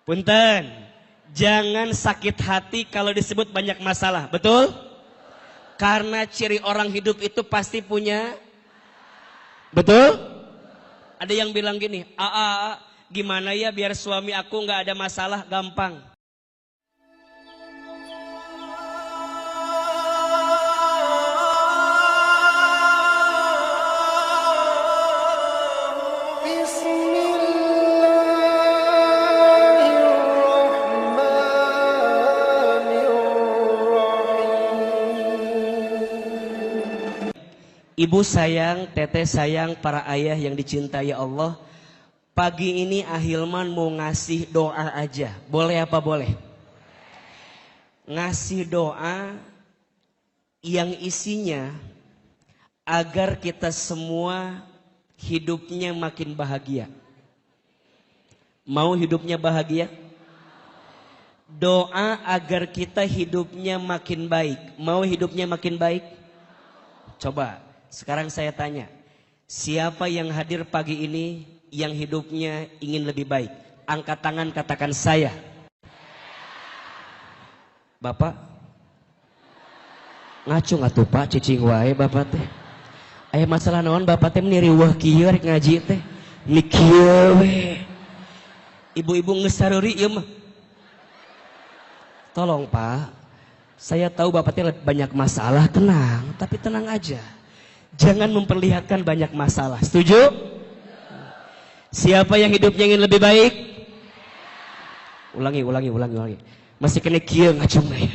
Punten, jangan sakit hati kalau disebut banyak masalah, betul? Karena ciri orang hidup itu pasti punya, betul? Ada yang bilang gini, gimana ya biar suami aku nggak ada masalah? Gampang. Ibu sayang, teteh sayang, para ayah yang dicintai Allah. Pagi ini Ahilman mau ngasih doa aja. Boleh apa boleh? Ngasih doa yang isinya agar kita semua hidupnya makin bahagia. Mau hidupnya bahagia? Doa agar kita hidupnya makin baik. Mau hidupnya makin baik? Coba. Sekarang saya tanya, siapa yang hadir pagi ini yang hidupnya ingin lebih baik? Angkat tangan, katakan saya. Bapak? Ngaco ngatuh Pak, cicing wae Bapak teh. Aya masalah naon Bapak teh niriweuh kieu rek ngaji teh. Mikieu we. Ibu-ibu geus sareuri ieu mah. Tolong Pak, saya tahu Bapak teh banyak masalah, tenang, tapi tenang aja. Jangan memperlihatkan banyak masalah. Setuju? Siapa yang hidupnya ingin lebih baik? Ulangi. Masih kena kieu ngacung ya.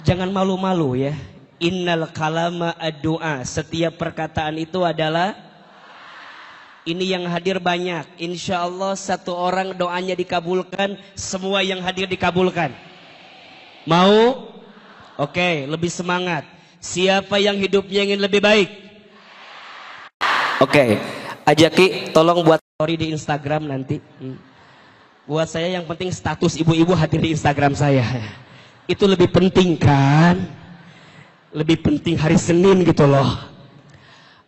Jangan malu-malu ya. Innal kalama ad-du'a. Setiap perkataan itu adalah ini yang hadir banyak. Insya Allah satu orang doanya dikabulkan, semua yang hadir dikabulkan. Mau? Oke, lebih semangat. Siapa yang hidupnya ingin lebih baik? Oke, Ajaki tolong buat story di Instagram nanti. Buat saya yang penting status ibu-ibu hadir di Instagram saya. Itu lebih penting kan? Lebih penting hari Senin gitu loh.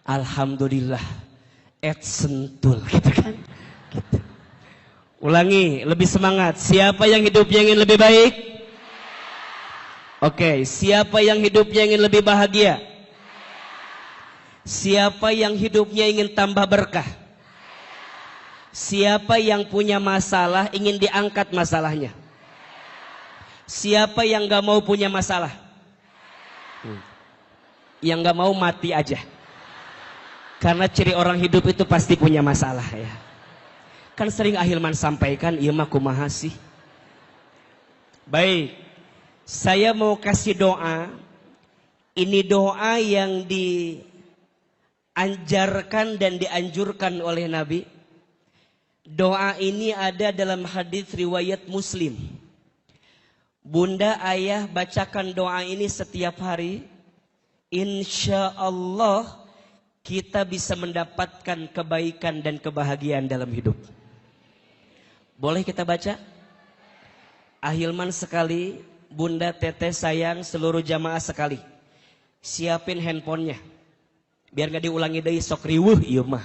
Alhamdulillah. Sentul gitu kan? Gitu. Ulangi, lebih semangat. Siapa yang hidupnya ingin lebih baik? Oke, siapa yang hidupnya ingin lebih bahagia? Siapa yang hidupnya ingin tambah berkah? Siapa yang punya masalah ingin diangkat masalahnya? Siapa yang gak mau punya masalah? Yang gak mau mati aja. Karena ciri orang hidup itu pasti punya masalah ya. Kan sering Ahilman sampaikan, iya mah kumaha sih. Baik, saya mau kasih doa. Ini doa yang dianjarkan dan dianjurkan oleh Nabi. Doa ini ada dalam hadis riwayat Muslim. Bunda ayah bacakan doa ini setiap hari. Insya Allah kita bisa mendapatkan kebaikan dan kebahagiaan dalam hidup. Boleh kita baca? Ahilman sekali, Bunda teteh sayang, seluruh jamaah sekali. Siapin handphonenya. Biar gak diulangi dari sok riweuh ieu mah.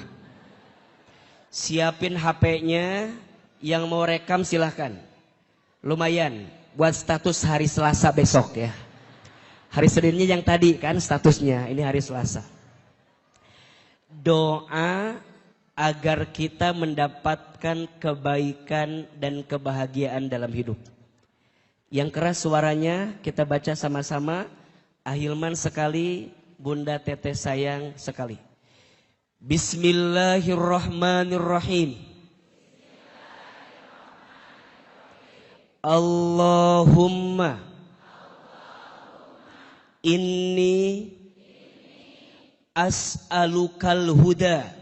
Siapin HP-nya, yang mau rekam silahkan. Lumayan buat status hari Selasa besok ya. Hari Seninnya yang tadi kan statusnya, ini hari Selasa. Doa agar kita mendapatkan kebaikan dan kebahagiaan dalam hidup. Yang keras suaranya kita baca sama-sama. Ahilman sekali, Bunda teteh sayang sekali. Bismillahirrahmanirrahim. Allahumma inni as'alukal huda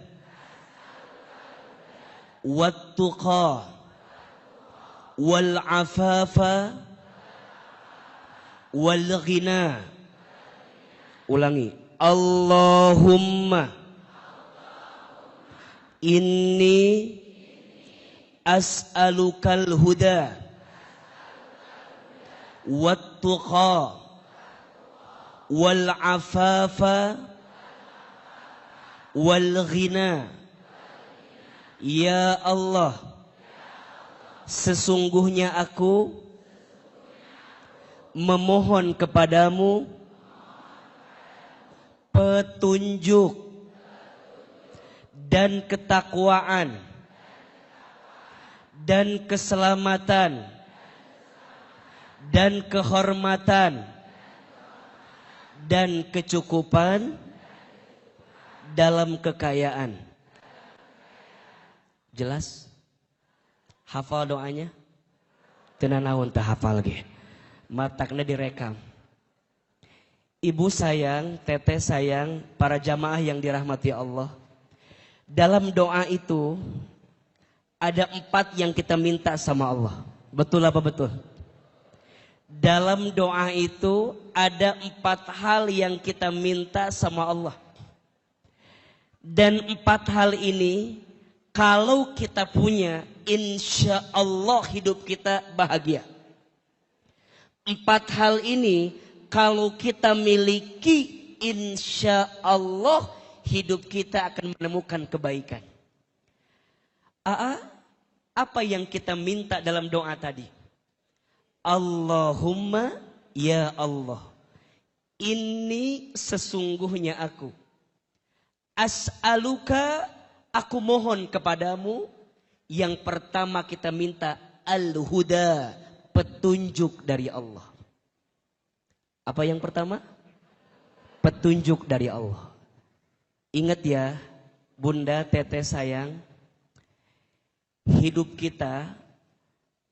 wat tuqa wal afafa wal ghina. Ulangi. Allahumma inni as'alukal huda wat tuqa wal afafa wal ghina. Ya Allah, Sesungguhnya aku memohon kepadamu petunjuk dan ketakwaan dan keselamatan dan kehormatan dan kecukupan dalam kekayaan. Jelas? Hafal doanya? Tenanawan tak hafal lagi. Mataknya direkam. Ibu sayang, teteh sayang, para jamaah yang dirahmati Allah. Dalam doa itu ada 4 yang kita minta sama Allah. Betul apa betul? Dalam doa itu ada 4 hal yang kita minta sama Allah. Dan 4 hal ini kalau kita punya, insya Allah hidup kita bahagia. 4 hal ini kalau kita miliki, insya Allah hidup kita akan menemukan kebaikan. Apa yang kita minta dalam doa tadi? Allahumma ya Allah, ini sesungguhnya aku. As'aluka, aku mohon kepadamu. Yang pertama kita minta al-huda, petunjuk dari Allah. Apa yang pertama? Petunjuk dari Allah. Ingat ya, bunda, teteh sayang, hidup kita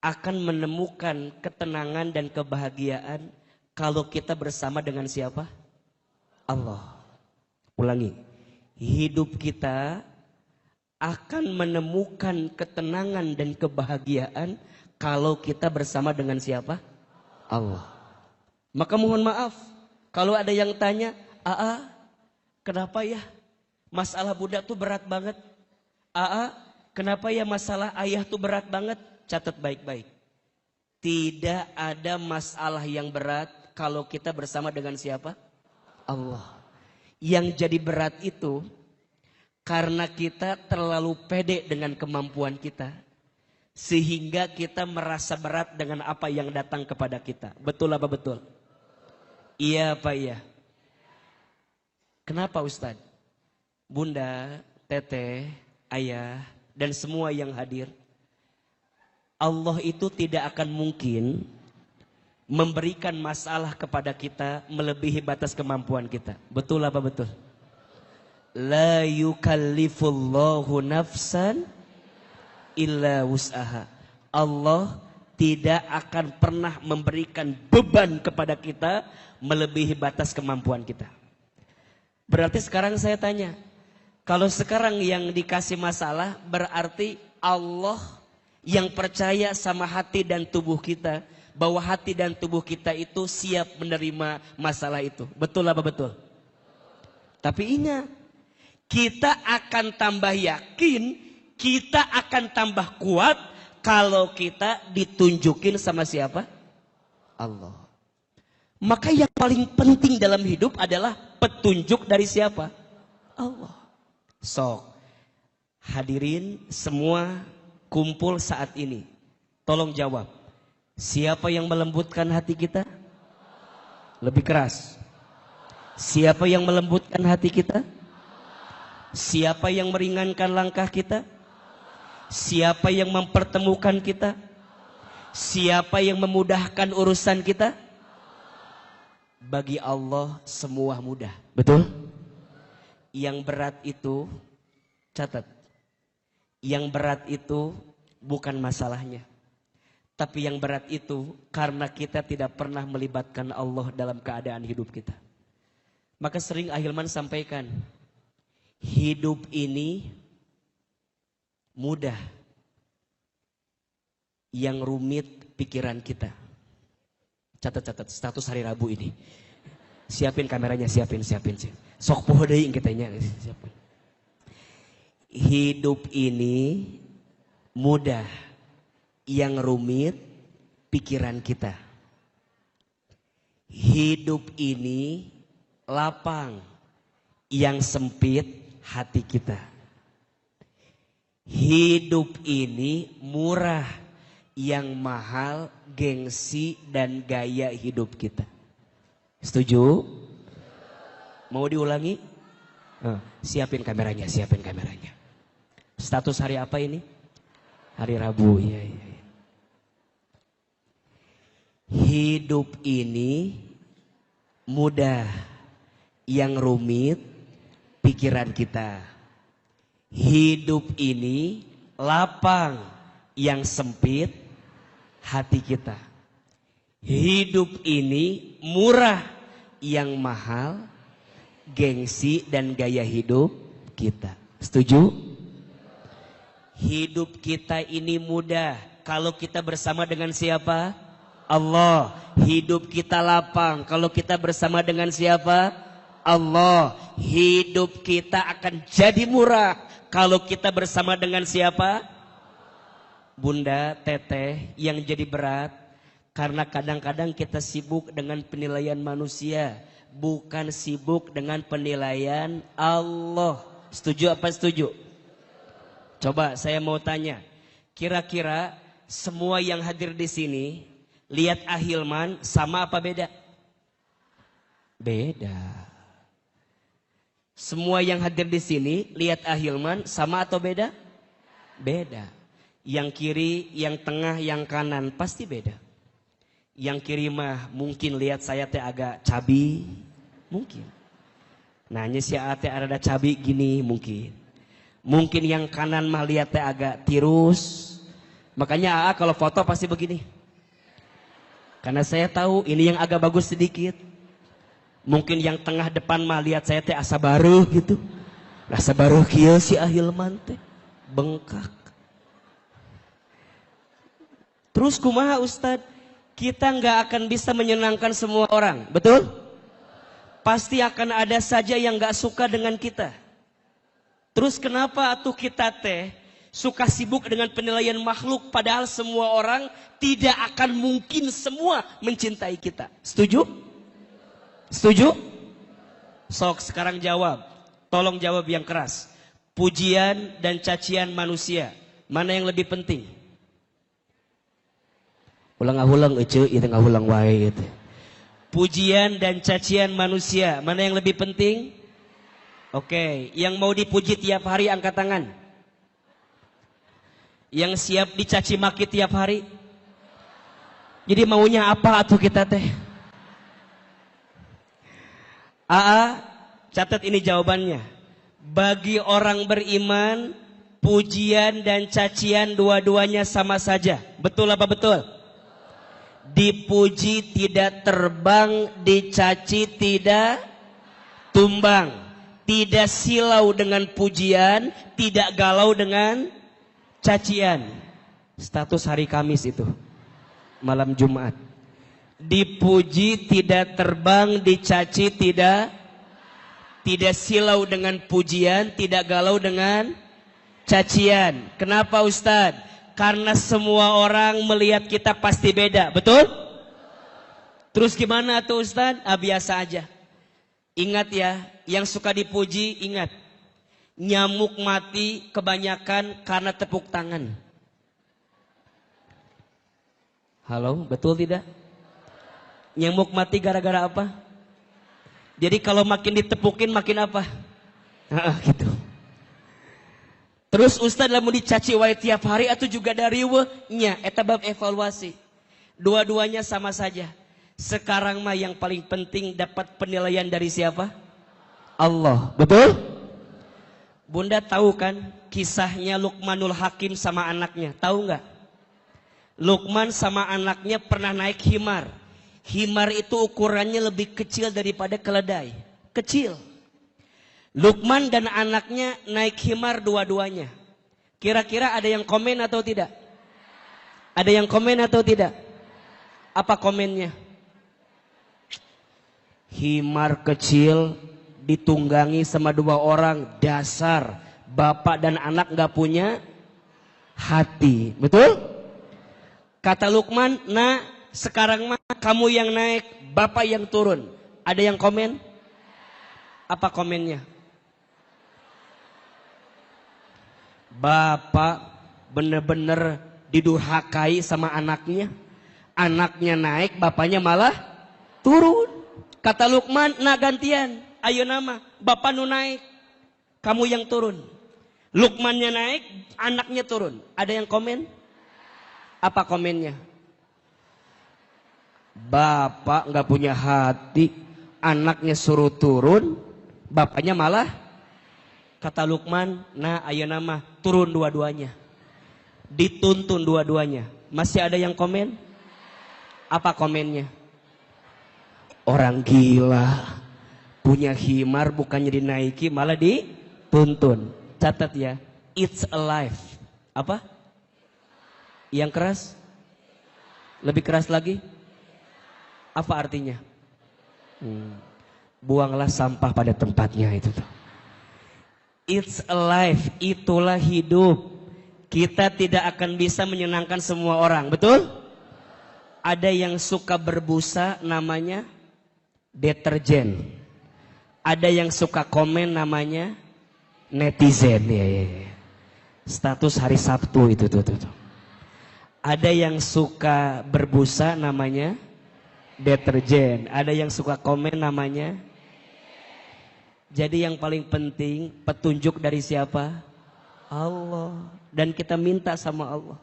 akan menemukan ketenangan dan kebahagiaan kalau kita bersama dengan siapa? Allah. Ulangi. Hidup kita akan menemukan ketenangan dan kebahagiaan kalau kita bersama dengan siapa? Allah. Maka mohon maaf kalau ada yang tanya, kenapa ya masalah budak tuh berat banget? Kenapa ya masalah ayah tuh berat banget? Catat baik-baik. Tidak ada masalah yang berat kalau kita bersama dengan siapa? Allah. Yang jadi berat itu karena kita terlalu pede dengan kemampuan kita. Sehingga kita merasa berat dengan apa yang datang kepada kita. Betul apa betul? Iya apa iya? Kenapa Ustadz? Bunda, teteh, ayah, dan semua yang hadir. Allah itu tidak akan mungkin memberikan masalah kepada kita melebihi batas kemampuan kita. Betul apa betul? La yukallifullahu nafsan illa wus'aha. Allah tidak akan pernah memberikan beban kepada kita melebihi batas kemampuan kita. Berarti sekarang saya tanya, kalau sekarang yang dikasih masalah berarti Allah yang percaya sama hati dan tubuh kita, bahwa hati dan tubuh kita itu siap menerima masalah itu. Betul apa betul? Tapi ingat, kita akan tambah yakin, kita akan tambah kuat kalau kita ditunjukin sama siapa? Allah. Maka yang paling penting dalam hidup adalah petunjuk dari siapa? Allah. Sok, hadirin semua kumpul saat ini. Tolong jawab. Siapa yang melembutkan hati kita? Lebih keras. Siapa yang melembutkan hati kita? Siapa yang meringankan langkah kita? Siapa yang mempertemukan kita? Siapa yang memudahkan urusan kita? Bagi Allah semua mudah. Betul? Yang berat itu, catat. Yang berat itu bukan masalahnya. Tapi yang berat itu karena kita tidak pernah melibatkan Allah dalam keadaan hidup kita. Maka sering Ahilman sampaikan, hidup ini mudah. Yang rumit pikiran kita. Catat-catat status hari Rabu ini. Siapin kameranya, siapin. Sok poho deui kitanya, siapin. Hidup ini mudah, yang rumit pikiran kita. Hidup ini lapang, yang sempit hati kita. Hidup ini murah, yang mahal, gengsi dan gaya hidup kita. Setuju? Mau diulangi? Siapin kameranya, siapin kameranya. Status hari apa ini? Hari Rabu. Iya. Hidup ini mudah, yang rumit pikiran kita. Hidup ini lapang, yang sempit hati kita. Hidup ini murah, yang mahal gengsi dan gaya hidup kita. Setuju? Hidup kita ini mudah kalau kita bersama dengan siapa? Allah. Hidup kita lapang kalau kita bersama dengan siapa? Allah. Hidup kita akan jadi murah kalau kita bersama dengan siapa? Bunda, teteh, yang jadi berat karena kadang-kadang kita sibuk dengan penilaian manusia, bukan sibuk dengan penilaian Allah. Setuju apa setuju? Coba saya mau tanya, kira-kira semua yang hadir di sini lihat Ahilman sama apa beda? Beda. Semua yang hadir di sini lihat Ahilman sama atau beda? Beda. Yang kiri, yang tengah, yang kanan pasti beda. Yang kiri mah mungkin lihat saya teh agak cabi, mungkin. Nanya si ate ada cabi gini mungkin. Mungkin yang kanan mah lihat teh agak tirus. Makanya AA kalau foto pasti begini. Karena saya tahu ini yang agak bagus sedikit. Mungkin yang tengah depan mah lihat saya teh asa baru gitu. Asa baru kieu si Ahilman teh bengkak. Terus kumaha Ustadz? Kita nggak akan bisa menyenangkan semua orang, betul? Pasti akan ada saja yang nggak suka dengan kita. Terus kenapa atuh kita teh suka sibuk dengan penilaian makhluk padahal semua orang tidak akan mungkin semua mencintai kita. Setuju? Setuju? Sok sekarang jawab. Tolong jawab yang keras. Pujian dan cacian manusia, mana yang lebih penting? Ulang ece, itu ngahulang wae gitu. Pujian dan cacian manusia, mana yang lebih penting? Oke, yang mau dipuji tiap hari angkat tangan. Yang siap dicaci maki tiap hari. Jadi maunya apa atuh kita teh? Catat ini jawabannya. Bagi orang beriman, pujian dan cacian dua-duanya sama saja. Betul apa betul? Dipuji tidak terbang, dicaci tidak tumbang. Tidak silau dengan pujian, tidak galau dengan cacian. Status hari Kamis itu, malam Jumat. Dipuji tidak terbang, dicaci tidak silau dengan pujian, tidak galau dengan cacian. Kenapa Ustadz? Karena semua orang melihat kita pasti beda, betul? Terus gimana tuh Ustadz? Biasa aja. Ingat ya, yang suka dipuji ingat. Nyamuk mati kebanyakan karena tepuk tangan. Halo, betul tidak? Nyamuk mati gara-gara apa? Jadi kalau makin ditepukin makin apa? Gitu. Terus Ustadz lamun dicaci wae tiap hari atau juga dari nya eta bab evaluasi. Dua-duanya sama saja. Sekarang mah yang paling penting dapat penilaian dari siapa? Allah. Betul? Bunda tahu kan kisahnya Luqmanul Hakim sama anaknya? Tahu nggak? Luqman sama anaknya pernah naik himar. Himar itu ukurannya lebih kecil daripada keledai. Kecil. Luqman dan anaknya naik himar dua-duanya. Kira-kira ada yang komen atau tidak? Ada yang komen atau tidak? Apa komennya? Himar kecil ditunggangi sama dua orang, dasar bapak dan anak gak punya hati. Betul? Kata Luqman, nah sekarang mah kamu yang naik, bapak yang turun. Ada yang komen? Apa komennya? Bapak bener-bener didurhakai sama anaknya. Anaknya naik, bapaknya malah turun. Kata Luqman, nah gantian, ayo nama, bapak nu naik, kamu yang turun. Luqmannya naik, anaknya turun. Ada yang komen? Apa komennya? Bapak nggak punya hati, anaknya suruh turun, bapaknya malah. Kata Luqman, nah ayo nama, turun dua-duanya. Dituntun dua-duanya. Masih ada yang komen? Apa komennya? Orang gila, punya himar bukannya dinaiki malah dituntun. Catat ya, it's alive. Apa? Yang keras? Lebih keras lagi? Apa artinya? Buanglah sampah pada tempatnya itu tuh. It's alive, itulah hidup. Kita tidak akan bisa menyenangkan semua orang, betul? Ada yang suka berbusa namanya deterjen. Ada yang suka komen namanya netizen. Ya. Status hari Sabtu itu tuh. Ada yang suka berbusa namanya deterjen. Ada yang suka komen namanya. Jadi yang paling penting petunjuk dari siapa? Allah. Dan kita minta sama Allah.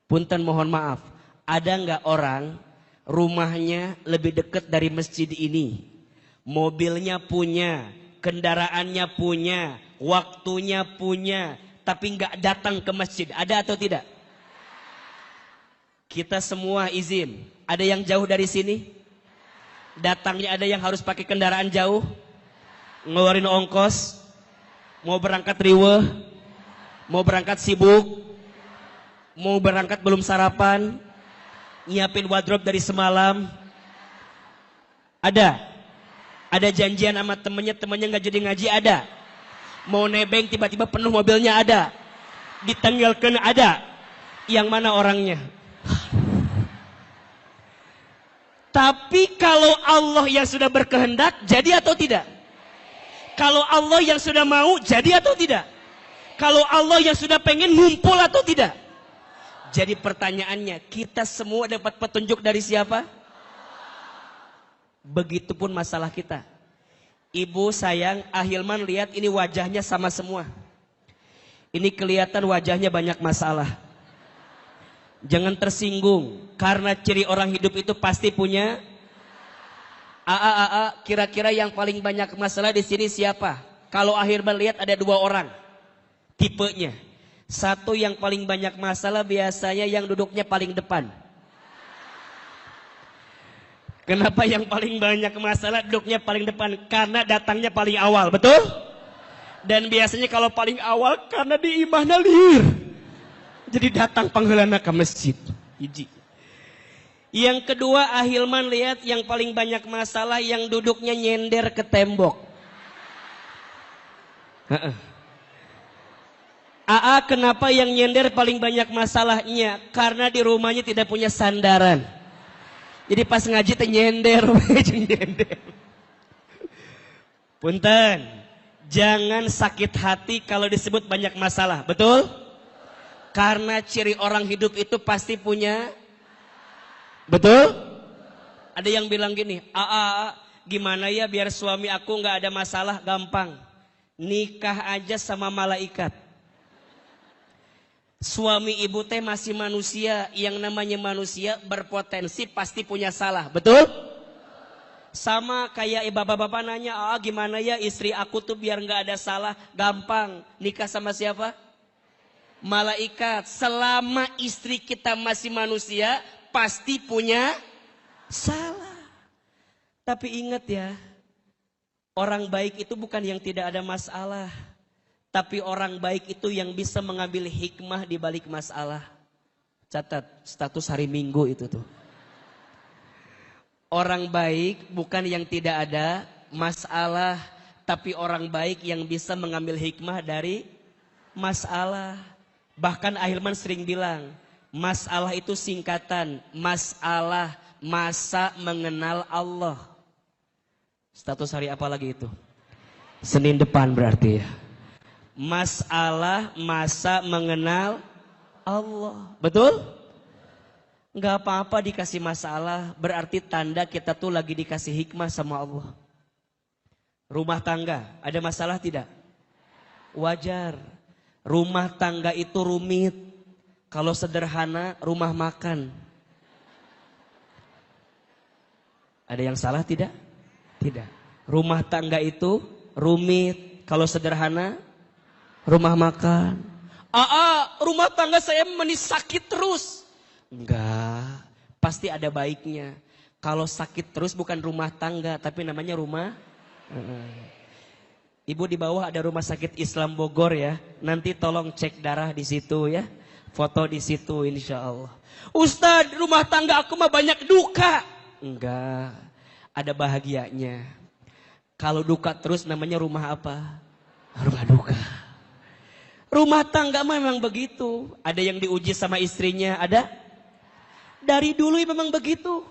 Punten mohon maaf. Ada nggak orang rumahnya lebih dekat dari masjid ini? Mobilnya punya, kendaraannya punya, waktunya punya, tapi nggak datang ke masjid. Ada atau tidak? Kita semua izin. Ada yang jauh dari sini? Datangnya ada yang harus pakai kendaraan jauh? Ngeluarin ongkos? Mau berangkat riweh? Mau berangkat sibuk? Mau berangkat belum sarapan? Nyiapin wardrobe dari semalam? Ada janjian sama temennya nggak jadi ngaji? Ada. Mau nebeng tiba-tiba penuh mobilnya? Ada. Ditenggelkan? Ada. Yang mana orangnya? Tapi kalau Allah yang sudah berkehendak, jadi atau tidak? Kalau Allah yang sudah mau, jadi atau tidak? Kalau Allah yang sudah pengen, ngumpul atau tidak? Jadi pertanyaannya, kita semua dapat petunjuk dari siapa? Begitupun masalah kita. Ibu sayang, Ahilman lihat ini wajahnya sama semua. Ini kelihatan wajahnya banyak masalah. Jangan tersinggung, karena ciri orang hidup itu pasti punya. Kira-kira yang paling banyak masalah di sini siapa? Kalau Ahilman lihat ada dua orang tipenya. Satu yang paling banyak masalah biasanya yang duduknya paling depan. Kenapa yang paling banyak masalah duduknya paling depan? Karena datangnya paling awal, betul? Dan biasanya kalau paling awal karena di imahna liur. Jadi datang pangheulana ke masjid. Hiji. Yang kedua Ahilman lihat yang paling banyak masalah yang duduknya nyender ke tembok. Kenapa yang nyender paling banyak masalahnya? Karena di rumahnya tidak punya sandaran. Jadi pas ngaji teh nyender. Punten, jangan sakit hati kalau disebut banyak masalah, betul? Karena ciri orang hidup itu pasti punya. Betul? Ada yang bilang gini, gimana ya biar suami aku nggak ada masalah? Gampang, nikah aja sama malaikat. Suami ibu teh masih manusia, yang namanya manusia berpotensi pasti punya salah, betul? Sama kayak bapak-bapak nanya, gimana ya istri aku tuh biar nggak ada salah? Gampang, nikah sama siapa? Malaikat. Selama istri kita masih manusia, pasti punya salah. Tapi ingat ya, orang baik itu bukan yang tidak ada masalah. Tapi orang baik itu yang bisa mengambil hikmah di balik masalah. Catat status hari Minggu itu tuh. Orang baik bukan yang tidak ada masalah. Tapi orang baik yang bisa mengambil hikmah dari masalah. Bahkan Ahilman sering bilang, masalah itu singkatan. Masalah, masa mengenal Allah. Status hari apa lagi itu? Senin depan berarti ya. Masalah masa mengenal Allah. Betul? Nggak apa-apa dikasih masalah, berarti tanda kita tuh lagi dikasih hikmah sama Allah. Rumah tangga, ada masalah tidak? Wajar. Rumah tangga itu rumit. Kalau sederhana, rumah makan. Ada yang salah tidak? Tidak. Rumah tangga itu rumit. Kalau sederhana, rumah makan. Rumah tangga saya sakit terus. Enggak, pasti ada baiknya. Kalau sakit terus bukan rumah tangga, tapi namanya rumah. Ibu di bawah ada rumah sakit Islam Bogor ya. Nanti tolong cek darah di situ ya. Foto di situ insya Allah. Ustadz, rumah tangga aku mah banyak duka. Enggak, ada bahagianya. Kalau duka terus namanya rumah apa? Rumah duka. Rumah tangga memang begitu. Ada yang diuji sama istrinya, ada? Dari dulu memang begitu.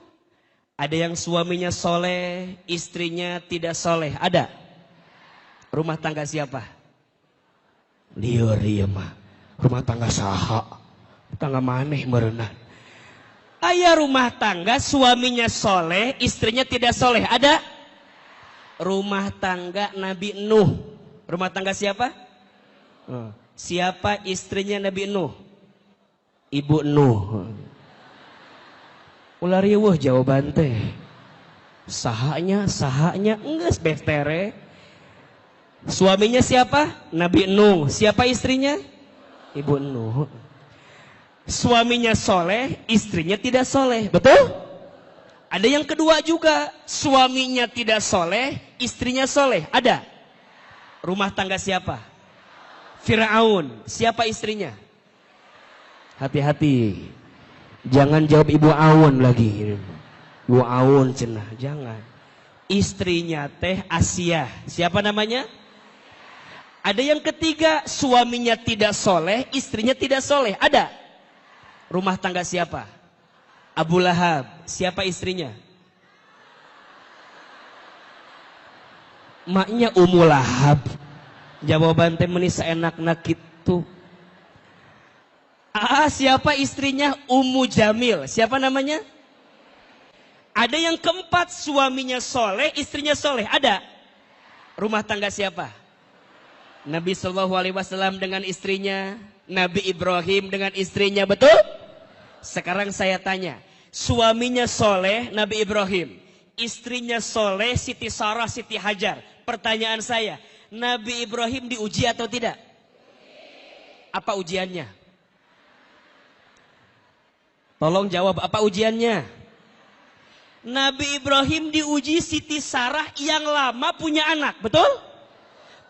Ada yang suaminya soleh, istrinya tidak soleh, ada? Rumah tangga siapa? Liur iya mah. Rumah tangga saha. Tangga maneh merenah. Ayah rumah tangga suaminya soleh, istrinya tidak soleh, ada? Rumah tangga Nabi Nuh. Rumah tangga siapa? Siapa istrinya Nabi Nuh? Ibu Nuh. Ulah riweuh jawaban teh. Sahanya enggak betere. Suaminya siapa? Nabi Nuh. Siapa istrinya? Ibu Nuh. Suaminya soleh, istrinya tidak soleh. Betul? Ada yang kedua juga. Suaminya tidak soleh, istrinya soleh. Ada? Rumah tangga siapa? Firaun. Siapa istrinya? Hati-hati. Jangan jawab Ibu Awun lagi. Ibu Awun cenah. Jangan. Istrinya teh Asia. Siapa namanya? Ada yang ketiga, suaminya tidak soleh, istrinya tidak soleh. Ada? Rumah tangga siapa? Abu Lahab. Siapa istrinya? Maknya Ummu Lahab. Jawaban teh meni saenak-na kitu. Siapa istrinya? Ummu Jamil. Siapa namanya? Ada yang keempat, suaminya soleh, istrinya soleh. Ada? Rumah tangga siapa? Nabi SAW dengan istrinya, Nabi Ibrahim dengan istrinya, betul? Sekarang saya tanya, suaminya soleh, Nabi Ibrahim, istrinya soleh, Siti Sarah, Siti Hajar. Pertanyaan saya, Nabi Ibrahim diuji atau tidak? Apa ujiannya? Tolong jawab, apa ujiannya? Nabi Ibrahim diuji Siti Sarah yang lama punya anak, betul?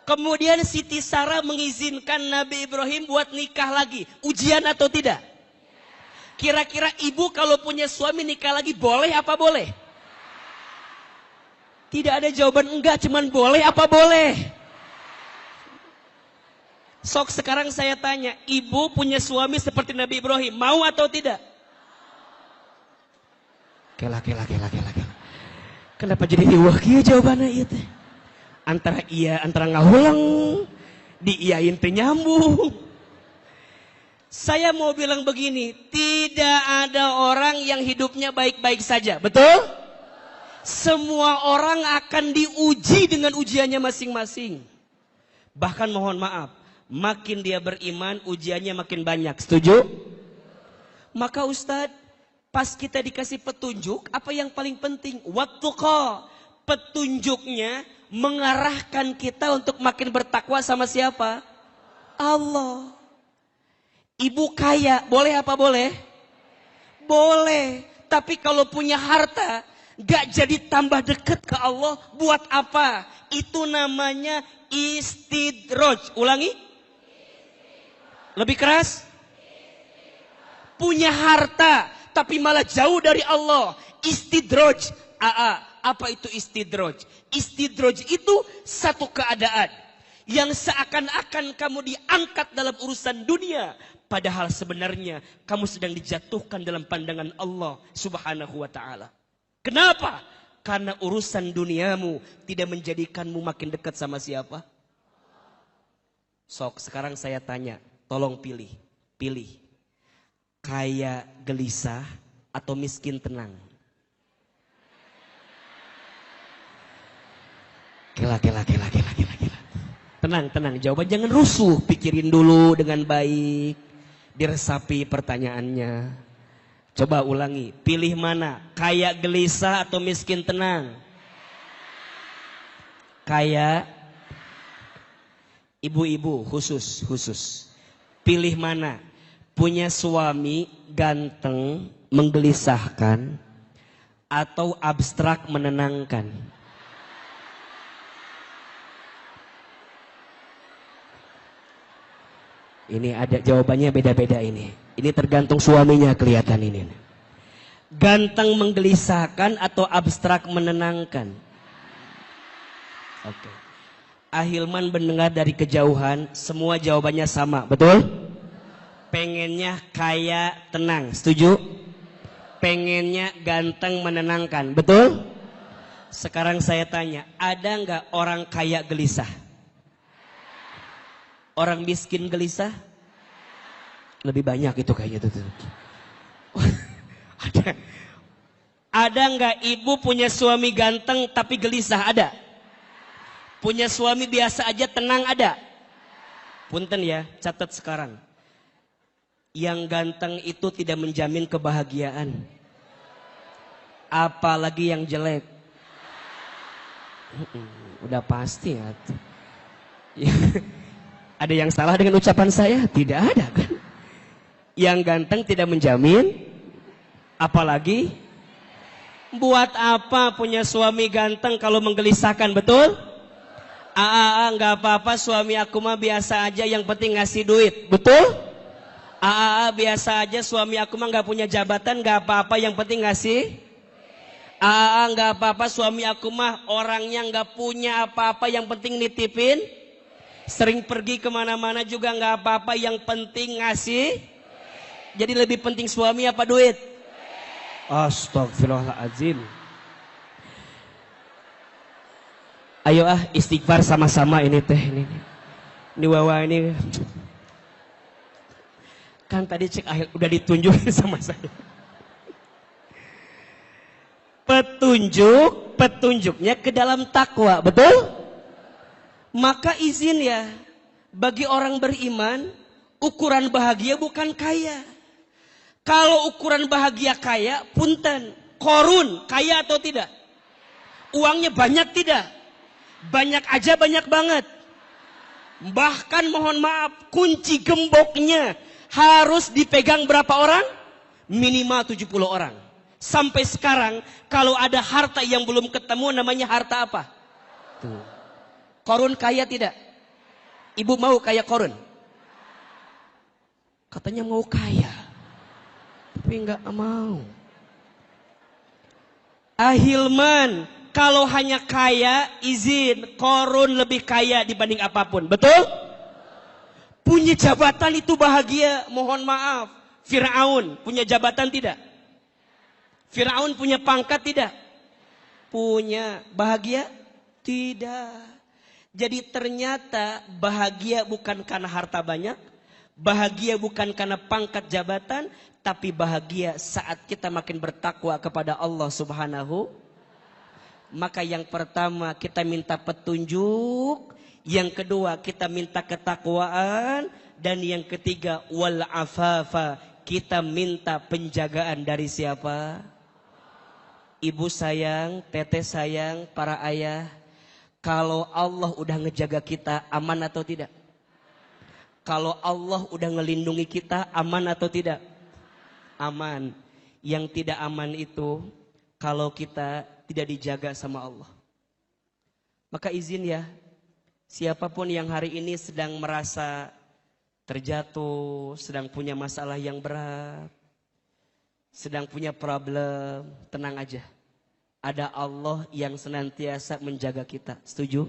Kemudian Siti Sarah mengizinkan Nabi Ibrahim buat nikah lagi. Ujian atau tidak? Kira-kira ibu kalau punya suami nikah lagi boleh apa boleh? Tidak ada jawaban enggak, cuman boleh apa boleh? Sok sekarang saya tanya, ibu punya suami seperti Nabi Ibrahim, mau atau tidak? Kela. Kenapa jadi iwah kieu jawabannya ieu teh? Antara iya, antara ngahulang, diiyain teh nyambung. Saya mau bilang begini, tidak ada orang yang hidupnya baik-baik saja, betul? Semua orang akan diuji dengan ujiannya masing-masing. Bahkan mohon maaf, makin dia beriman, ujiannya makin banyak. Setuju? Maka Ustadz, pas kita dikasih petunjuk, apa yang paling penting? Wattuqa. Petunjuknya mengarahkan kita untuk makin bertakwa sama siapa? Allah. Ibu kaya, boleh apa boleh? Boleh. Tapi kalau punya harta, gak jadi tambah dekat ke Allah, buat apa? Itu namanya istidraj. Ulangi. Lebih keras. Punya harta, tapi malah jauh dari Allah. Istidraj. Apa itu istidraj? Istidraj itu satu keadaan yang seakan-akan kamu diangkat dalam urusan dunia, padahal sebenarnya kamu sedang dijatuhkan dalam pandangan Allah Subhanahu wa taala. Kenapa? Karena urusan duniamu tidak menjadikanmu makin dekat sama siapa? Sok, sekarang saya tanya, tolong pilih. Kaya gelisah atau miskin tenang? Kela. Tenang. Jawaban jangan rusuh. Pikirin dulu dengan baik. Diresapi pertanyaannya. Coba ulangi. Pilih mana? Kaya gelisah atau miskin tenang? Kaya. Ibu-ibu khusus. Pilih mana? Punya suami ganteng menggelisahkan atau abstrak menenangkan? Ini ada jawabannya beda-beda ini. Ini tergantung suaminya kelihatan ini. Ganteng menggelisahkan atau abstrak menenangkan? Oke. Ahilman mendengar dari kejauhan, semua jawabannya sama, betul? Pengennya kaya tenang, setuju? Pengennya ganteng menenangkan, betul? Sekarang saya tanya, ada nggak orang kaya gelisah? Orang miskin gelisah? Lebih banyak itu kayaknya tuh. Ada nggak ibu punya suami ganteng tapi gelisah? Ada. Punya suami biasa aja tenang? Ada. Punten ya, catat sekarang. Yang ganteng itu tidak menjamin kebahagiaan. Apalagi yang jelek. Udah pasti ya. Ada yang salah dengan ucapan saya? Tidak ada kan. Yang ganteng tidak menjamin. Apalagi. Buat apa punya suami ganteng kalau menggelisahkan, betul? Nggak apa-apa, suami aku mah biasa aja, yang penting ngasih duit, betul? Biasa aja, suami aku mah nggak punya jabatan, nggak apa-apa, yang penting ngasih. Nggak apa-apa, suami aku mah orangnya nggak punya apa-apa, yang penting nitipin. Sering pergi kemana-mana juga nggak apa-apa, yang penting ngasih. Jadi lebih penting suami apa duit? Astagfirullahaladzim. Ayo istighfar sama-sama ini teh ini. Ini Wawa ini. Kan tadi cek akhir udah ditunjukin sama saya. Petunjuknya ke dalam takwa, betul? Maka izin ya, bagi orang beriman, ukuran bahagia bukan kaya. Kalau ukuran bahagia kaya, punten, korun, kaya atau tidak? Uangnya banyak tidak? Banyak aja, banyak banget. Bahkan mohon maaf, kunci gemboknya harus dipegang berapa orang? Minimal 70 orang. Sampai sekarang, kalau ada harta yang belum ketemu, namanya harta apa? Tuh. Korun kaya tidak? Ibu mau kaya korun? Katanya mau kaya, tapi nggak mau. Ahilman, kalau hanya kaya, izin, korun lebih kaya dibanding apapun, betul? Punya jabatan itu bahagia, mohon maaf. Fir'aun punya jabatan tidak? Fir'aun punya pangkat tidak? Punya. Bahagia? Tidak. Jadi ternyata bahagia bukan karena harta banyak, bahagia bukan karena pangkat jabatan, tapi bahagia saat kita makin bertakwa kepada Allah Subhanahu. Maka yang pertama kita minta petunjuk, yang kedua kita minta ketakwaan, dan yang ketiga wal afafa, kita minta penjagaan dari siapa? Ibu sayang, teteh sayang, para ayah. Kalau Allah udah ngejaga kita, aman atau tidak? Kalau Allah udah ngelindungi kita, aman atau tidak? Aman. Yang tidak aman itu kalau kita tidak dijaga sama Allah. Maka izin ya, siapapun yang hari ini sedang merasa terjatuh, sedang punya masalah yang berat, sedang punya problem, tenang aja. Ada Allah yang senantiasa menjaga kita. Setuju?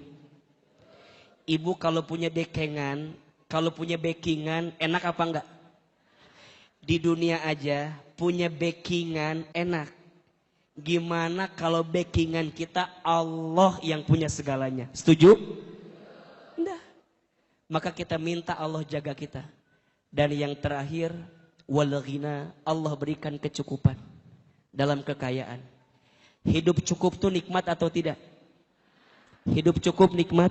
Ibu kalau punya dekengan, kalau punya backingan, enak apa enggak? Di dunia aja punya backingan enak. Gimana kalau backingan kita Allah yang punya segalanya? Setuju? Enggak. Maka kita minta Allah jaga kita. Dan yang terakhir, wal ghina, Allah berikan kecukupan. dalam kekayaan. Hidup cukup tuh nikmat atau tidak? Hidup cukup nikmat.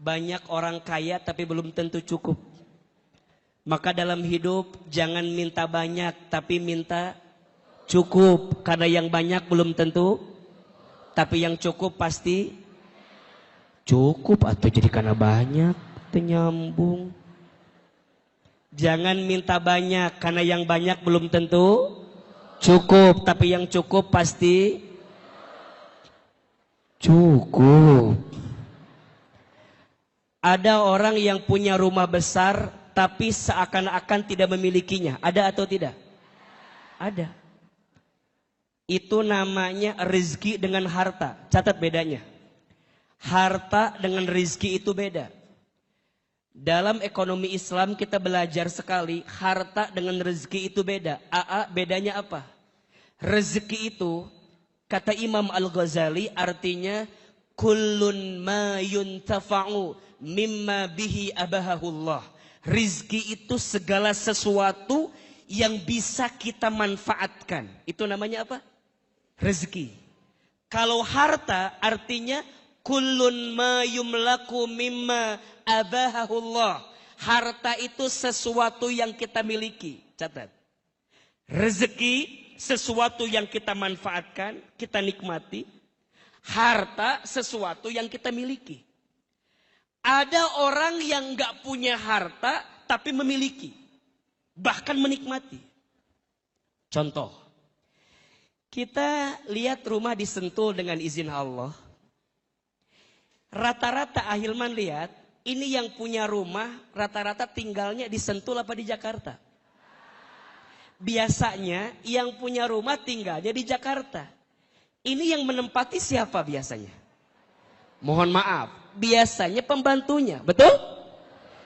Banyak orang kaya tapi belum tentu cukup. Maka dalam hidup jangan minta banyak tapi minta cukup. Karena yang banyak belum tentu, tapi yang cukup pasti cukup. Atau jadi karena banyak nyambung. Jangan minta banyak karena yang banyak belum tentu cukup, tapi yang cukup pasti cukup. Ada orang yang punya rumah besar tapi seakan-akan tidak memilikinya. Ada atau tidak? Ada. Itu namanya rezeki dengan harta. Catat bedanya. Harta dengan rezeki itu beda. Dalam ekonomi Islam kita belajar sekali, harta dengan rezeki itu beda. Bedanya apa? Rezeki itu, kata Imam Al-Ghazali, artinya kullun ma yuntafa'u mimma bihi abahahullah. Rizki itu segala sesuatu yang bisa kita manfaatkan. Itu namanya apa? Rezeki. Kalau harta artinya kullun ma yumlaku mimma abahahullah. Harta itu sesuatu yang kita miliki. Catat. Rezeki sesuatu yang kita manfaatkan, kita nikmati. Harta sesuatu yang kita miliki. Ada orang yang gak punya harta tapi memiliki. Bahkan menikmati. Contoh. Kita lihat rumah di Sentul dengan izin Allah. Rata-rata Ahilman lihat. Ini yang punya rumah rata-rata tinggalnya di Sentul apa di Jakarta? Biasanya yang punya rumah tinggalnya di Jakarta. Ini yang menempati siapa biasanya? Mohon maaf. Biasanya pembantunya, betul?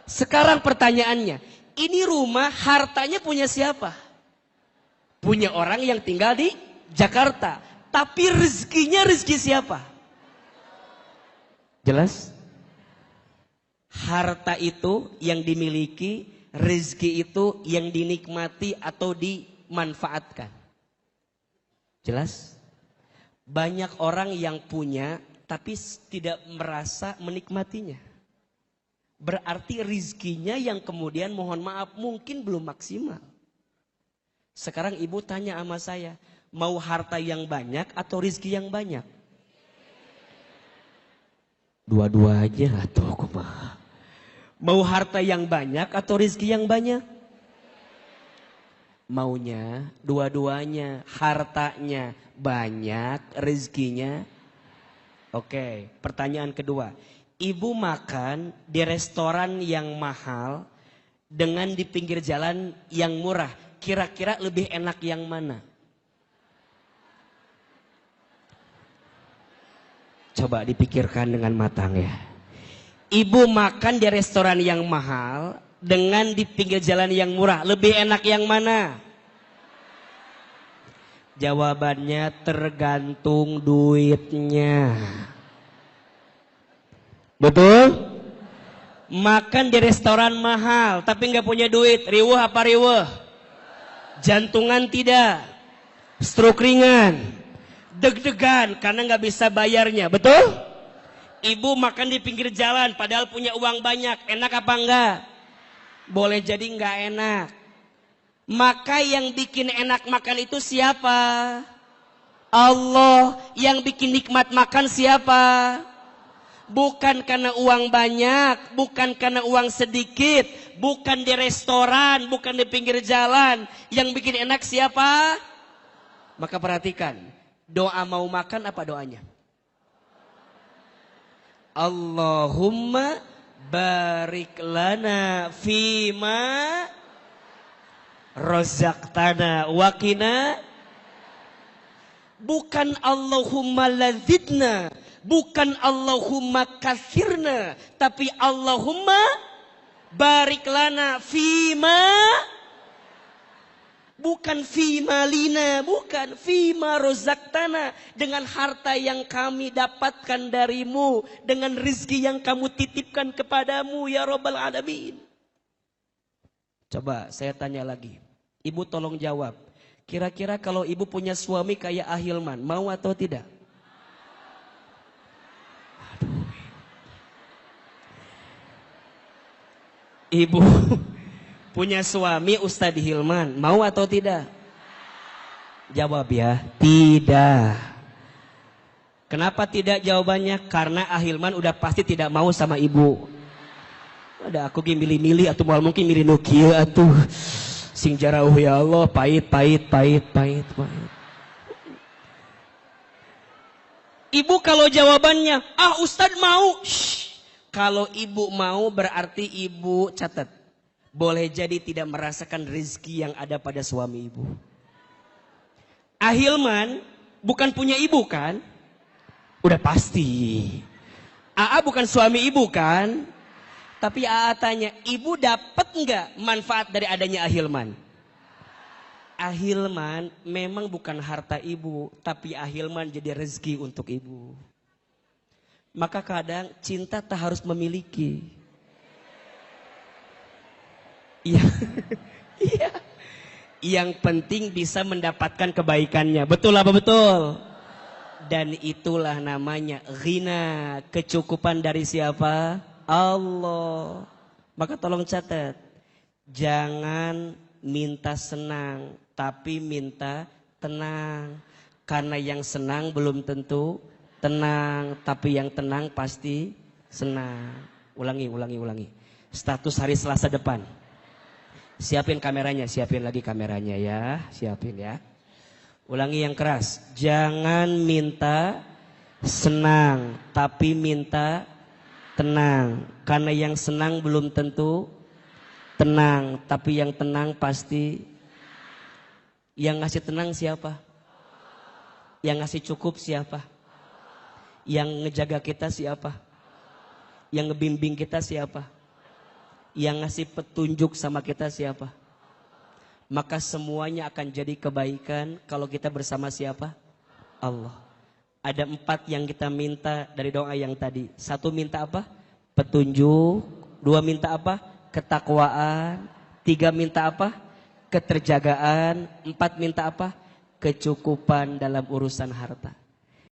Sekarang pertanyaannya, ini rumah hartanya punya siapa? Punya orang yang tinggal di Jakarta. Tapi rezekinya rezeki siapa? Jelas? Harta itu yang dimiliki, rezeki itu yang dinikmati atau dimanfaatkan. Jelas? Banyak orang yang punya tapi tidak merasa menikmatinya. Berarti rizkinya yang kemudian mohon maaf mungkin belum maksimal. Sekarang ibu tanya sama saya, mau harta yang banyak atau rizki yang banyak? Dua-dua aja atau kumaha. Mau harta yang banyak atau rizki yang banyak? Maunya dua-duanya, hartanya banyak, rizkinya. Oke, pertanyaan kedua. Ibu makan di restoran yang mahal dengan di pinggir jalan yang murah. Kira-kira lebih enak yang mana? Coba dipikirkan dengan matang ya. Ibu makan di restoran yang mahal dengan di pinggir jalan yang murah. Lebih enak yang mana? Jawabannya tergantung duitnya. Betul? Makan di restoran mahal tapi nggak punya duit, riweuh apa riweuh? Jantungan tidak, stroke ringan, deg-degan karena nggak bisa bayarnya, betul? Ibu makan di pinggir jalan padahal punya uang banyak, enak apa enggak? Boleh jadi nggak enak. Maka yang bikin enak makan itu siapa? Allah. Yang bikin nikmat makan siapa? Bukan karena uang banyak, bukan karena uang sedikit, bukan di restoran, bukan di pinggir jalan. Yang bikin enak siapa? Maka perhatikan, doa mau makan apa doanya? Allahumma barik lana fima razaqtana waqina. Bukan Allahumma ladzidna, bukan Allahumma kathirna, tapi Allahumma barik lana fima. Bukan fima lina, bukan fima razaqtana, dengan harta yang kami dapatkan darimu, dengan rizki yang kamu titipkan kepadamu ya Rabbal Alamin. Coba saya tanya lagi. Ibu tolong jawab. Kira-kira kalau ibu punya suami kayak Ahilman, mau atau tidak? Aduh. Ibu punya suami Ustadz Hilman, mau atau tidak? Jawab ya, tidak. Kenapa tidak jawabannya? Karena Ahilman udah pasti tidak mau sama ibu. Ada aku gini milih-milih atau mal mungkin milih Nokia atuh. Sing jarauh ya Allah, pahit. Ibu kalau jawabannya, Ustadz mau. Shh. Kalau ibu mau berarti ibu catat. Boleh jadi tidak merasakan rezeki yang ada pada suami ibu. Ahilman bukan punya ibu kan? Udah pasti. AA bukan suami ibu kan? Tapi AA tanya, ibu dapat nggak manfaat dari adanya Ahilman? Ahilman memang bukan harta ibu, tapi Ahilman jadi rezeki untuk ibu. Maka kadang cinta tak harus memiliki. Iya, iya. Yang penting bisa mendapatkan kebaikannya. Betul apa betul? Dan itulah namanya ghina, kecukupan dari siapa? Allah. Maka tolong catat, jangan minta senang, tapi minta tenang. Karena yang senang belum tentu tenang, tapi yang tenang pasti senang. Ulangi. Status hari Selasa depan. Siapin kameranya, siapin lagi kameranya ya, siapin ya. Ulangi yang keras, jangan minta senang, tapi minta tenang. Karena yang senang belum tentu tenang, tapi yang tenang pasti. Yang ngasih tenang siapa? Yang ngasih cukup siapa? Yang ngejaga kita siapa? Yang ngebimbing kita siapa? Yang ngasih petunjuk sama kita siapa? Maka semuanya akan jadi kebaikan kalau kita bersama siapa? Allah. Ada 4 yang kita minta dari doa yang tadi. 1 minta apa? Petunjuk. 2 minta apa? Ketakwaan. 3 minta apa? Keterjagaan. 4 minta apa? Kecukupan dalam urusan harta.